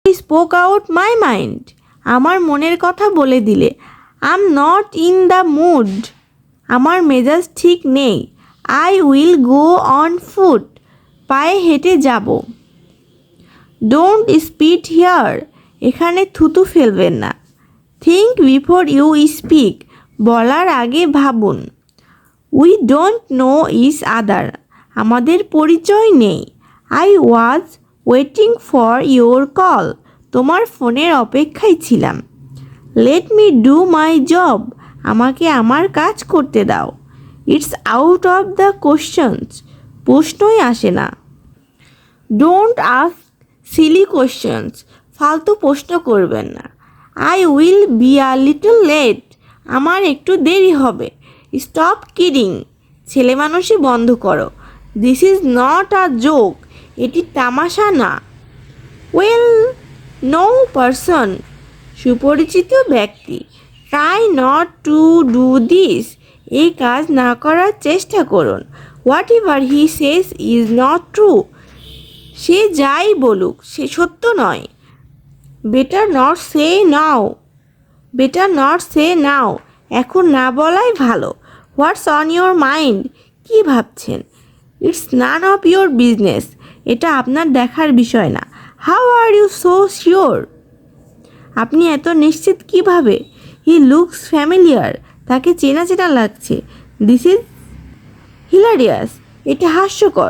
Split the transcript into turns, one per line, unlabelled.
Spoke out my mind, আমার মনের কথা বলে দিলে। I am not in the mood, আমার মেজাজ ঠিক নেই। I will go on foot, পায়ে হেঁটে যাব। ডোন্ট স্পিট হিয়ার, এখানে থুতু ফেলবেন না। থিঙ্ক বিফোর ইউ স্পিক, বলার আগে ভাবুন। We don't know each other, আমাদের পরিচয় নেই। I was waiting for your call, তোমার ফোনের অপেক্ষায় ছিলাম। Let me do my job, আমাকে আমার কাজ করতে দাও। It's out of the questions, প্রশ্নই আসে না। ডোন্ট আস্ক সিলি কোশ্চেন্স, ফালতু প্রশ্ন করবেন না। I will be a little late, আমার একটু দেরি হবে। স্টপ কিডিং, ছেলে মানুষই বন্ধ করো। This is not a joke, এটি তামাশা না। ওয়েল নো পারসন, সুপরিচিত ব্যক্তি। Try not to do this, এই কাজ না করার চেষ্টা করুন। Whatever he says is not true, সে যাই বলুক সে সত্য নয়। Better not say now, better not say now, এখন না বলাই ভালো। হোয়াটস অন ইয়োর মাইন্ড, কী ভাবছেন? It's none of your business, এটা আপনার দেখার বিষয় না। How are you so sure, আপনি এত নিশ্চিত কিভাবে? হি লুকস ফ্যামিলিয়ার, তাকে চেনা চেনা লাগছে। দিস ইজ হিলারিয়াস, এটা হাস্যকর।